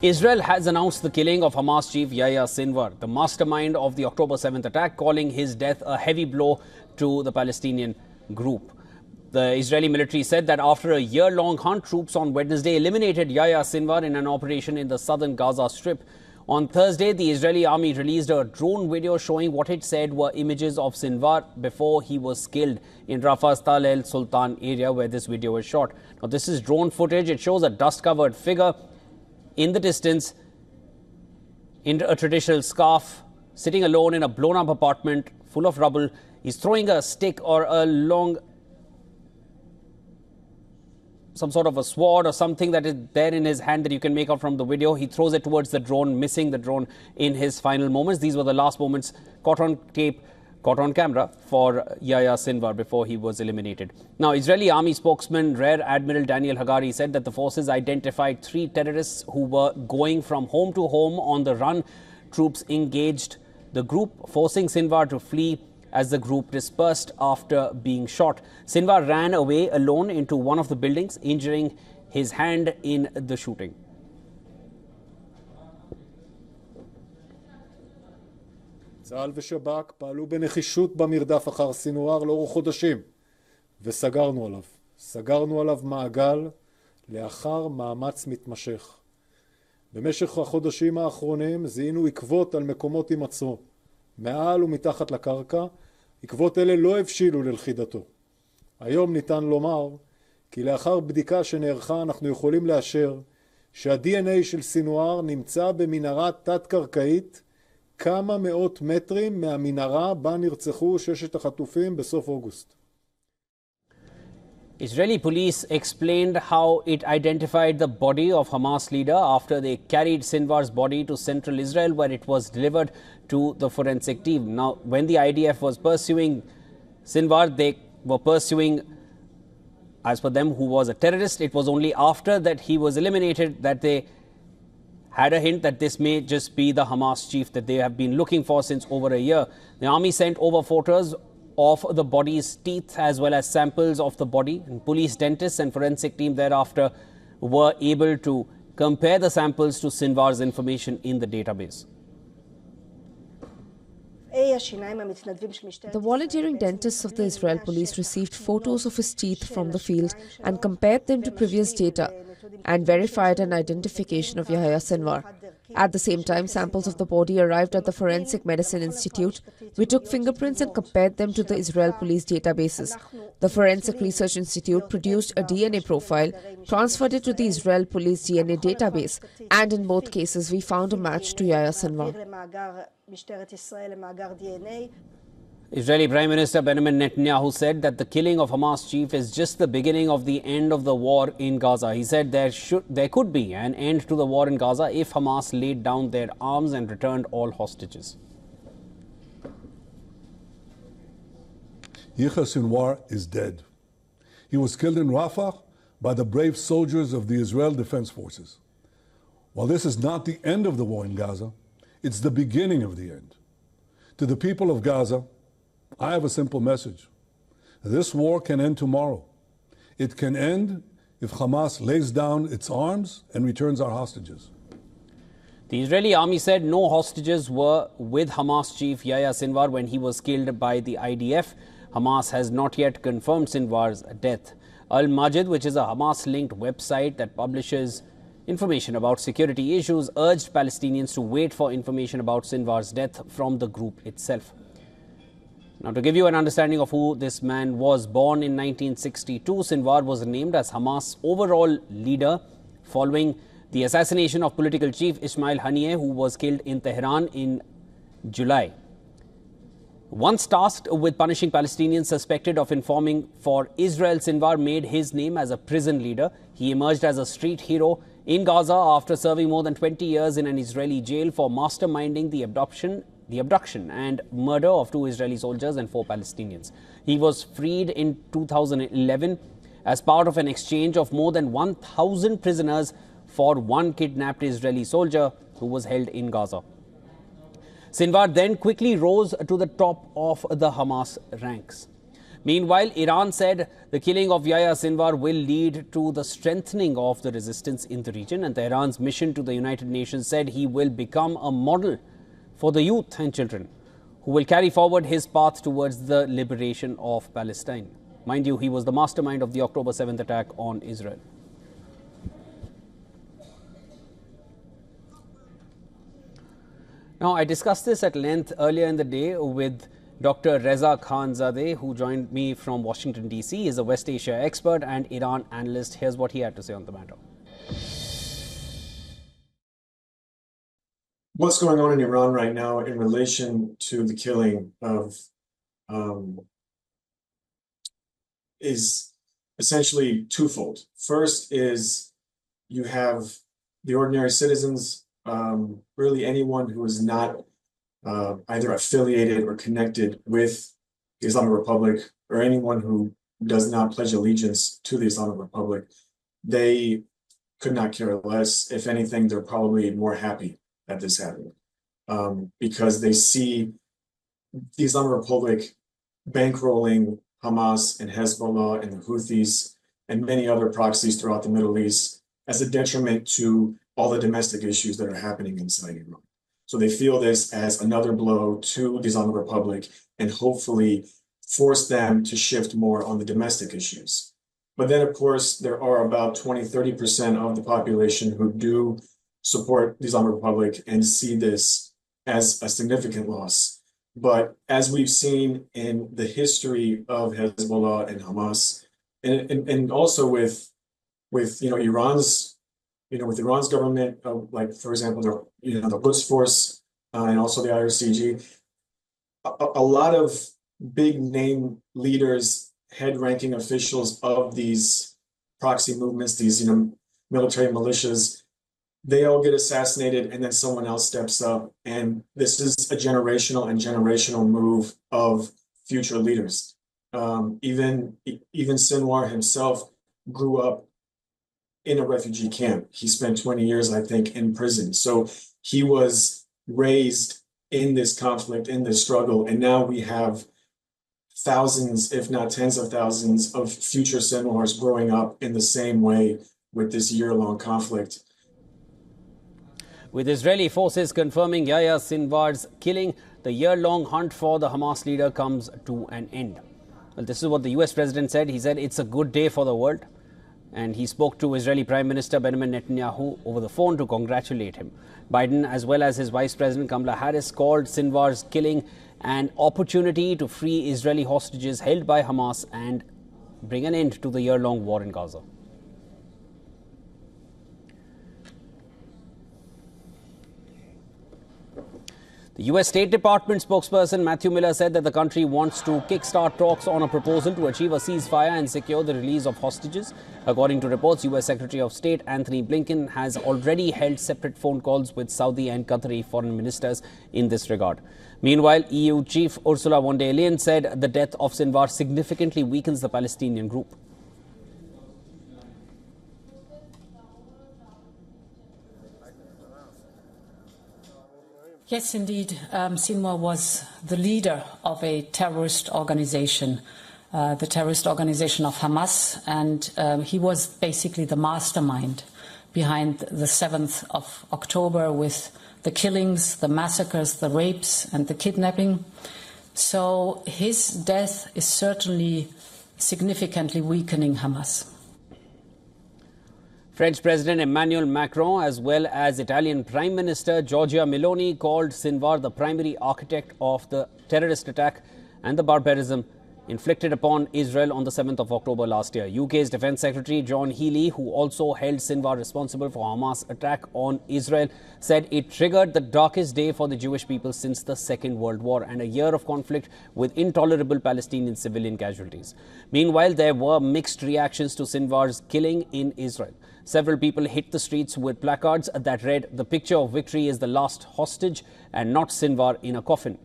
Israel has announced the killing of Hamas chief Yahya Sinwar, the mastermind of the October 7th attack, calling his death a heavy blow to the Palestinian group. The Israeli military said that after a year-long hunt, troops on Wednesday eliminated Yahya Sinwar in an operation in the southern Gaza Strip. On Thursday, the Israeli army released a drone video showing what it said were images of Sinwar before he was killed in Rafah's Tal El Sultan area where this video was shot. Now, this is drone footage. It shows a dust-covered figure in the distance, in a traditional scarf, sitting alone in a blown-up apartment full of rubble. He's throwing a stick or a long, some sort of a sword or something that is there in his hand that you can make out from the video. He throws it towards the drone, missing the drone in his final moments. These were the last moments caught on tape, caught on camera for Yahya Sinwar before he was eliminated. Now, Israeli army spokesman Rear Admiral Daniel Hagari said that the forces identified 3 terrorists who were going from home to home on the run. Troops engaged the group, forcing Sinwar to flee as the group dispersed after being shot. Sinwar ran away alone into one of the buildings, injuring his hand in the shooting. צה"ל ושב"כ פעלו בנחישות במרדף אחר סינואר לאורך חודשים וסגרנו עליו מעגל לאחר מאמץ מתמשך. במשך החודשים האחרונים זיהינו עקבות על מקומות הימצאו, מעל ומתחת לקרקע. עקבות אלה לא הבשילו ללכידתו. היום ניתן לומר כי לאחר בדיקה שנערכה אנחנו יכולים לאשר שה-DNA של סינואר נמצא במנהרה תת-קרקעית כמה מאות מטרים מהמנהרה בה נרצחו 6 החטופים בסוף אוגוסט. Israeli police explained how it identified the body of Hamas leader after they carried Sinwar's body to central Israel, where it was delivered to the forensic team. Now, when the IDF was pursuing Sinwar, they were pursuing, as per them, who was a terrorist. It was only after that he was eliminated that they had a hint that this may just be the Hamas chief that they have been looking for since over a year. The army sent over photos of the body's teeth as well as samples of the body. And police, dentists and forensic team thereafter were able to compare the samples to Sinwar's information in the database. The volunteering dentists of the Israel police received photos of his teeth from the field and compared them to previous data and verified an identification of Yahya Sinwar. At the same time, samples of the body arrived at the Forensic Medicine Institute. We took fingerprints and compared them to the Israel police databases. The Forensic Research Institute produced a DNA profile, transferred it to the Israel police DNA database, and in both cases we found a match to Yahya Sinwar. Israeli Prime Minister Benjamin Netanyahu said that the killing of Hamas chief is just the beginning of the end of the war in Gaza. He said there could be an end to the war in Gaza if Hamas laid down their arms and returned all hostages. Yahya Sinwar is dead. He was killed in Rafah by the brave soldiers of the Israel Defense Forces. While this is not the end of the war in Gaza, it's the beginning of the end. To the people of Gaza, I have a simple message. This war can end tomorrow. It can end if Hamas lays down its arms and returns our hostages. The Israeli army said no hostages were with Hamas chief Yahya Sinwar when he was killed by the IDF. Hamas has not yet confirmed Sinwar's death. Al-Majid, which is a Hamas-linked website that publishes information about security issues, urged Palestinians to wait for information about Sinwar's death from the group itself. Now, to give you an understanding of who this man was, born in 1962, Sinwar was named as Hamas' overall leader following the assassination of political chief Ismail Haniyeh, who was killed in Tehran in July. Once tasked with punishing Palestinians suspected of informing for Israel, Sinwar made his name as a prison leader. He emerged as a street hero in Gaza after serving more than 20 years in an Israeli jail for masterminding the abduction and murder of 2 Israeli soldiers and 4 Palestinians. He was freed in 2011 as part of an exchange of more than 1,000 prisoners for 1 kidnapped Israeli soldier who was held in Gaza. Sinwar then quickly rose to the top of the Hamas ranks. Meanwhile, Iran said the killing of Yahya Sinwar will lead to the strengthening of the resistance in the region, and Tehran's mission to the United Nations said he will become a model for the youth and children who will carry forward his path towards the liberation of Palestine. Mind you, he was the mastermind of the October 7th attack on Israel. Now, I discussed this at length earlier in the day with Dr. Reza Khanzadeh, who joined me from Washington, D.C. He is a West Asia expert and Iran analyst. Here's what he had to say on the matter. What's going on in Iran right now in relation to the killing of is essentially twofold. First is you have the ordinary citizens, really anyone who is not either affiliated or connected with the Islamic Republic, or anyone who does not pledge allegiance to the Islamic Republic. They could not care less. If anything, they're probably more happy that this happened, because they see the Islamic Republic bankrolling Hamas and Hezbollah and the Houthis and many other proxies throughout the Middle East as a detriment to all the domestic issues that are happening inside Iran. So they feel this as another blow to the Islamic Republic and hopefully force them to shift more on the domestic issues. But then, of course, there are about 20–30% of the population who do support the Islamic Republic and see this as a significant loss. But as we've seen in the history of Hezbollah and Hamas, and also with Iran's government, like for example, the Quds Force and also the IRCG, a lot of big name leaders, head-ranking officials of these proxy movements, these military militias, they all get assassinated, and then someone else steps up, and this is a generational move of future leaders. Even Sinwar himself grew up in a refugee camp. He spent 20 years, I think, in prison. So he was raised in this conflict, in this struggle, and now we have thousands, if not tens of thousands, of future Sinwars growing up in the same way with this year-long conflict. With Israeli forces confirming Yahya Sinwar's killing, the year-long hunt for the Hamas leader comes to an end. Well, this is what the US president said. He said it's a good day for the world. And he spoke to Israeli Prime Minister Benjamin Netanyahu over the phone to congratulate him. Biden, as well as his Vice President Kamala Harris, called Sinwar's killing an opportunity to free Israeli hostages held by Hamas and bring an end to the year-long war in Gaza. The US State Department spokesperson Matthew Miller said that the country wants to kickstart talks on a proposal to achieve a ceasefire and secure the release of hostages. According to reports, US Secretary of State Anthony Blinken has already held separate phone calls with Saudi and Qatari foreign ministers in this regard. Meanwhile, EU Chief Ursula von der Leyen said the death of Sinwar significantly weakens the Palestinian group. Yes, indeed. Sinwar was the leader of a terrorist organization, the terrorist organization of Hamas, and he was basically the mastermind behind the 7th of October with the killings, the massacres, the rapes, and the kidnapping. So his death is certainly significantly weakening Hamas. French President Emmanuel Macron, as well as Italian Prime Minister Giorgia Meloni, called Sinwar the primary architect of the terrorist attack and the barbarism inflicted upon Israel on the 7th of October last year. UK's Defence Secretary John Healey, who also held Sinwar responsible for Hamas' attack on Israel, said it triggered the darkest day for the Jewish people since the Second World War and a year of conflict with intolerable Palestinian civilian casualties. Meanwhile, there were mixed reactions to Sinwar's killing in Israel. Several people hit the streets with placards that read, "The picture of victory is the last hostage and not Sinwar in a coffin."